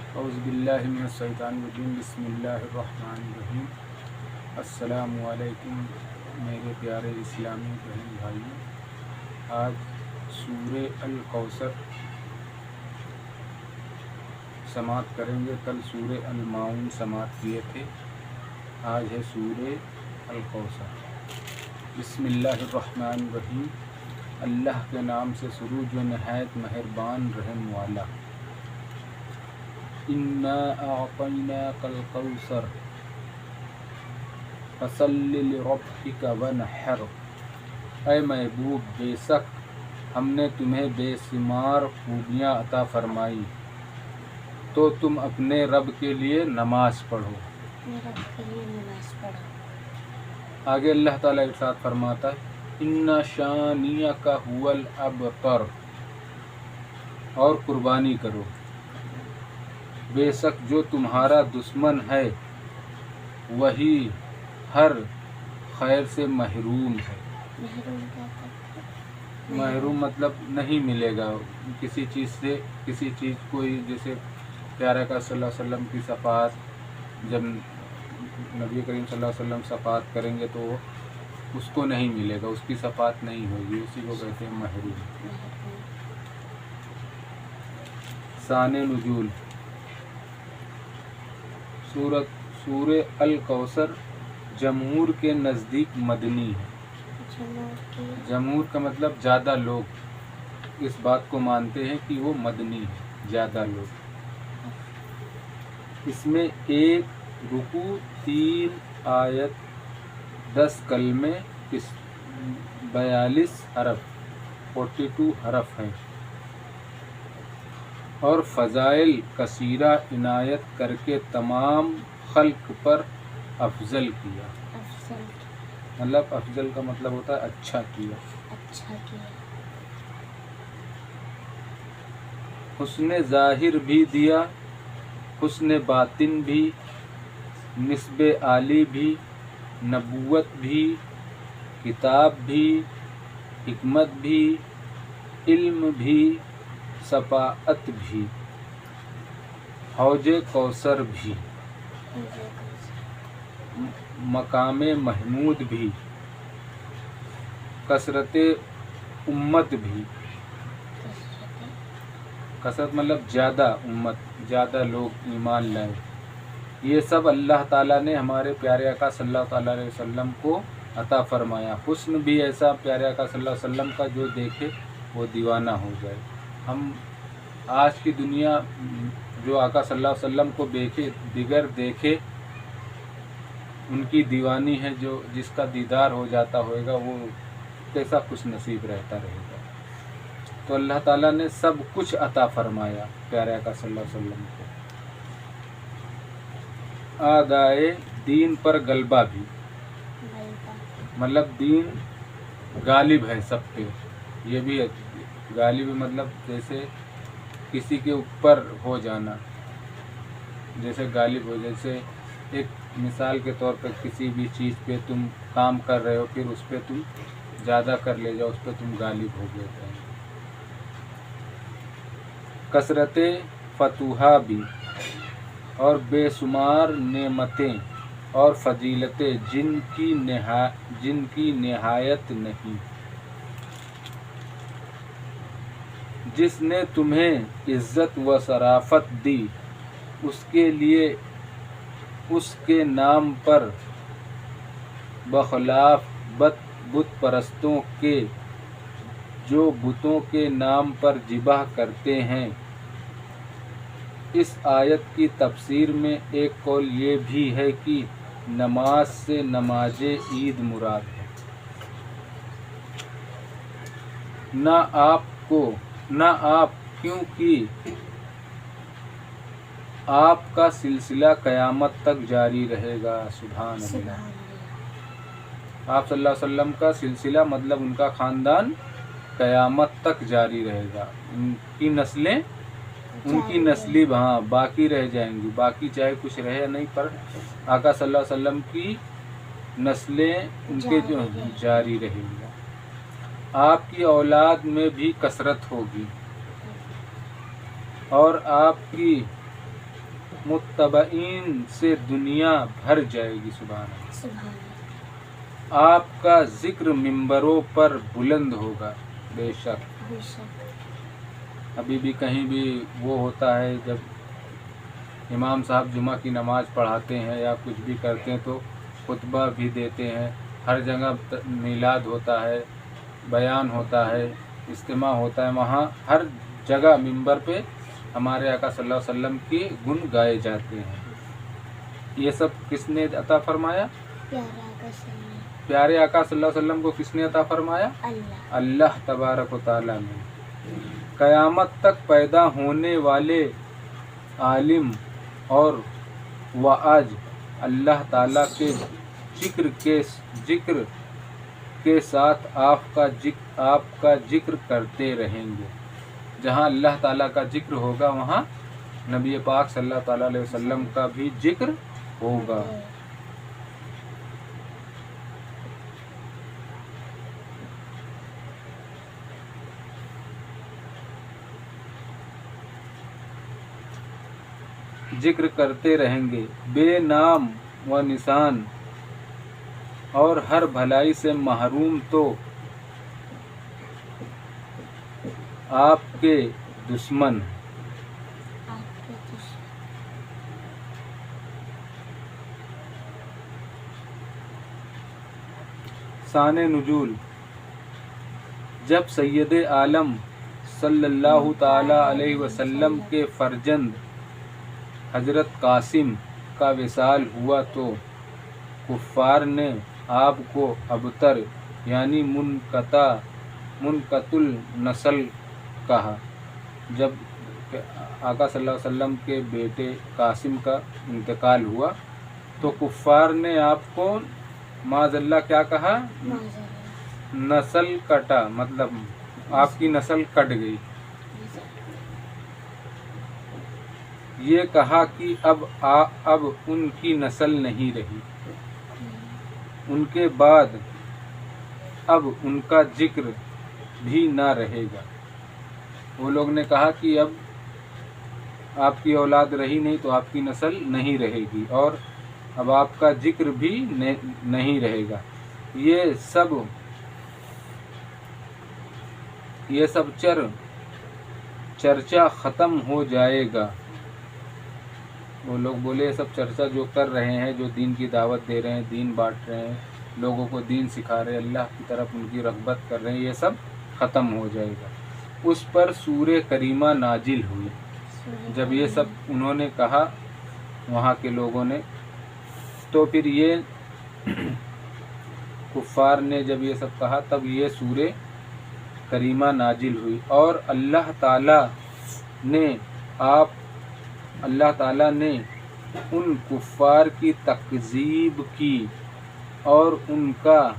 اعوذ باللہ من الشیطان الرجیم بسم اللہ الرحمن الرحیم۔ السلام علیکم میرے پیارے اسلامی بہن بھائیوں، آج سورہ الکوثر سماعت کریں گے۔ کل سورہ الماعون سماعت کیے تھے، آج ہے سورہ الکوثر۔ بسم اللہ الرحمن الرحیم۔ اللہ کے نام سے شروع جو نہایت مہربان رحم والا۔ انا اعطیناک الکوثر فصل لربک ونحر۔ اے محبوب، بے شک ہم نے تمہیں بے شمار خوبیاں عطا فرمائی، تو تم اپنے رب کے لیے نماز پڑھو۔ آگے اللہ تعالیٰ ارشاد فرماتا ہے ان شانئک ھو الابتر، اور قربانی کرو، بے شک جو تمہارا دشمن ہے وہی ہر خیر سے محروم ہے۔ محروم مطلب نہیں ملے گا کسی چیز سے، کسی چیز کوئی، جیسے پیارے کا صلی اللہ علیہ وسلم کی شفاعت، جب نبی کریم صلی اللہ علیہ وسلم شفاعت کریں گے تو اس کو نہیں ملے گا، اس کی شفاعت نہیں ہوگی، اسی کو کہتے ہیں محروم۔ شان نزول، سورہ الکوثر جمہور کے نزدیک مدنی ہے۔ جمہور کا مطلب زیادہ لوگ اس بات کو مانتے ہیں کہ وہ مدنی ہے، زیادہ لوگ۔ اس میں 1 رکوع 3 آیت 10 کلمے 42 حرف 42 حرف ہیں، اور فضائل کثیرہ عنایت کر کے تمام خلق پر افضل کیا۔ مطلب افضل کا مطلب ہوتا ہے اچھا کیا۔ حسن ظاہر بھی دیا، حسن باطن بھی، نسب عالی بھی، نبوت بھی، کتاب بھی، حکمت بھی، علم بھی، شفاعت بھی، حوض کوثر بھی، مقام محمود بھی، کثرت امت بھی۔ کثرت مطلب زیادہ امت، زیادہ لوگ ایمان لائے۔ یہ سب اللہ تعالیٰ نے ہمارے پیارے آقا صلی اللہ تعالیٰ علیہ وسلم کو عطا فرمایا۔ حسن بھی ایسا پیارے آقا صلی اللہ علیہ وسلم کا جو دیکھے وہ دیوانہ ہو جائے۔ ہم آج کی دنیا جو آقا صلی اللہ علیہ وسلم کو دیگر دیکھے ان کی دیوانی ہے، جو جس کا دیدار ہو جاتا ہوئے گا وہ کیسا خوش نصیب رہتا رہے گا۔ تو اللہ تعالیٰ نے سب کچھ عطا فرمایا پیارے آقا صلی اللہ علیہ وسلم کو۔ آدائے دین پر غلبہ بھی، مطلب دین غالب ہے سب پہ۔ یہ بھی غالب مطلب جیسے کسی کے اوپر ہو جانا، جیسے غالب ہو، جیسے ایک مثال کے طور پر کسی بھی چیز پہ تم کام کر رہے ہو، پھر اس پہ تم زیادہ کر لے جاؤ، اس پہ تم غالب ہو گئے۔ کثرت فتوحہ بھی، اور بے شمار نعمتیں اور فضیلتیں جن کی نہایت نہیں۔ جس نے تمہیں عزت و شرافت دی، اس کے لیے اس کے نام پر بخلاف بت پرستوں کے جو بتوں کے نام پر ذبح کرتے ہیں۔ اس آیت کی تفسیر میں ایک قول یہ بھی ہے کہ نماز سے نماز عید مراد ہے۔ نہ آپ کیونکہ آپ کا سلسلہ قیامت تک جاری رہے گا۔ سبحان اللہ۔ آپ صلی اللہ علیہ وسلم کا سلسلہ مطلب ان کا خاندان قیامت تک جاری رہے گا، ان کی نسلیں، ان کی نسلی وہاں باقی رہ جائیں گی، باقی چاہے کچھ رہے نہیں، پر آقا صلی اللہ علیہ وسلم کی نسلیں ان کے جو جاری رہیں گی۔ آپ کی اولاد میں بھی کثرت ہوگی، اور آپ کی मुत्तबईन से दुनिया भर जाएगी। सुभान अल्लाह। सुभान अल्लाह। आपका जिक्र मिंबरों पर बुलंद होगा। बेशक बेशक। अभी भी कहीं भी वो होता है, जब इमाम साहब जुमा की नमाज़ पढ़ाते हैं या कुछ भी करते हैं तो खुतबा भी देते हैं, हर जगह मीलाद होता है, बयान होता है, इज्तिमा होता है, वहाँ हर जगह मिंबर पे हमारे आका सल्लल्लाहु अलैहि वसल्लम के गुण गाए जाते हैं। ये सब किसने अता फरमाया? प्यारे आका सल्लल्लाहु अलैहि वसल्लम को किसने अता फरमाया? अल्लाह तबारक व तआला ने। क़यामत तक पैदा होने वाले आलिम और वाज अल्लाह ताला के जिक्र के साथ आपका जिक्र करते रहेंगे। जहाँ अल्लाह ताला का जिक्र होगा वहाँ नबी पाक सल्लल्लाहु अलैहि वसल्लम का भी जिक्र होगा। जिक्र करते रहेंगे बेनाम व निशान, और हर भलाई से महरूम तो आपके दुश्मन। शान नुजूल। जब सैयद आलम सल्लल्लाहु ताला अलैहि वसल्लम के फर्जंद हजरत कासिम का विसाल हुआ तो कुफ़ार ने आपको अबतर यानी मुनकतुल नस्ल कहा। जब आका सल्लल्लाहु अलैहि वसल्लम के बेटे कासिम का इंतकाल हुआ तो कुफ़ार ने आपको माज़ल्ला क्या कहा? नस्ल कटा, मतलब आपकी नस्ल कट गई। ये कहा कि अब उनकी नस्ल नहीं रही, उनके बाद अब उनका जिक्र भी ना रहेगा। वो लोग ने कहा कि अब आपकी औलाद रही नहीं तो आपकी नस्ल नहीं रहेगी और अब आपका जिक्र भी नहीं रहेगा। ये सब चर्चा ख़त्म हो जाएगा। वो लोग बोले ये सब चर्चा जो कर रहे हैं, जो दीन की दावत दे रहे हैं, दीन बांट रहे हैं, लोगों को दीन सिखा रहे हैं, अल्लाह की तरफ उनकी रग़बत कर रहे हैं, ये सब ख़त्म हो जाएगा। उस पर सूरे करीमा नाजिल हुई। जब ये सब उन्होंने कहा वहाँ के लोगों ने, तो फिर ये कुफ़ार ने जब ये सब कहा तब ये सूरे करीमा नाजिल हुई और अल्लाह ताला ने उन कुफ़ार की तकज़ीब की और उनका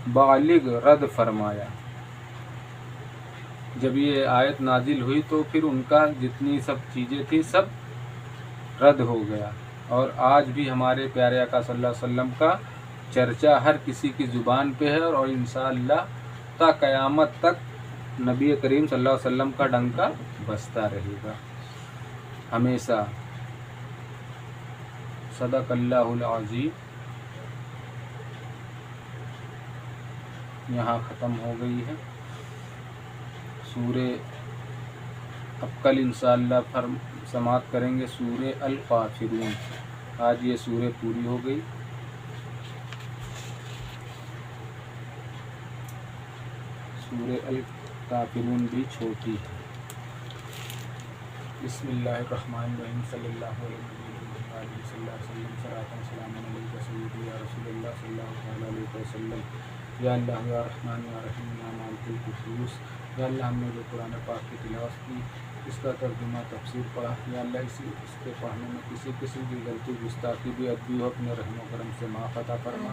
बालिग रद्द फरमाया। जब ये आयत नाजिल हुई तो फिर उनका जितनी सब चीज़ें थी सब रद्द हो गया। और आज भी हमारे प्यारे आका सल्लल्लाहु अलैहि वसल्लम का चर्चा हर किसी की ज़ुबान पे है और इंशाअल्लाह ता क़यामत तक नबी करीम सल्लल्लाहु अलैहि वसल्लम का डंका बजता रहेगा हमेशा। सदक़ल्लाहुल अज़ीम। यहाँ ख़त्म हो गई है सूरे। अब कल इंशाअल्लाह समाप्त करेंगे सूरे अल काफिरून। आज ये सूरे पूरी हो गई। सूरे अल काफिरून भी छोटी है। बिस्मिल्लाहिर्रहमानिर्रहीम। सल्लल्लाहु अलैहि वसल्लम सलातन सलामुन अलैका सय्यदी या रसूलल्लाह सल्लल्लाहु अलैहि वसल्लम। या अल्लाह या रहमान या रहीम या मालिकुल कुद्दूस। या अल्लाह हमने जो कुरान पाक की तिलावत की, इसका तर्जुमा तफसीर पढ़ा, या अल्लाह इसके पढ़ने में किसी किस्म की गलती गुस्ताखी भी अदबी हो अपने रहम करम से माफ़ अता फरमा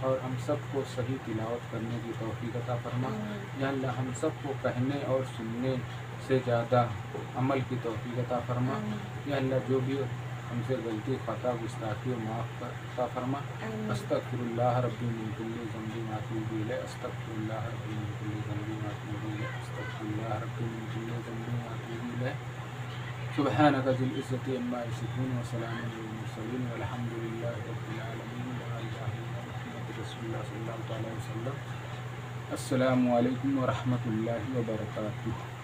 और हम सबको सही तिलावत करने की तौफीक अता फरमा। या अल्लाह हम सबको कहने और सुनने से ज़्यादा अमल की तौफीक अता फरमा। या अल्लाह जो भी हमसे गलती ख़ता गुस्ताखी और माफ़ अता फरमा। अस्तग़फिरुल्लाह रब्बी मिन कुल्लि ज़ंबिन व अतूबु इलैह। अस्तग़फिरुल्लाह रब्बी मिन कुल्लि ज़ंबिन व अतूबु इलैह। अस्तग़फिरुल्लाह रब्बी मिन कुल्लि ज़ंबिन व अतूबु इलैह। سبحانک ذی العزت عما یصفون وسلام علی المرسلین والحمد للہ رب العالمین لا الہ الا محمد رسول اللہ صلی اللہ علیہ وسلم۔ السلام علیکم ورحمۃ اللہ وبرکاتہ۔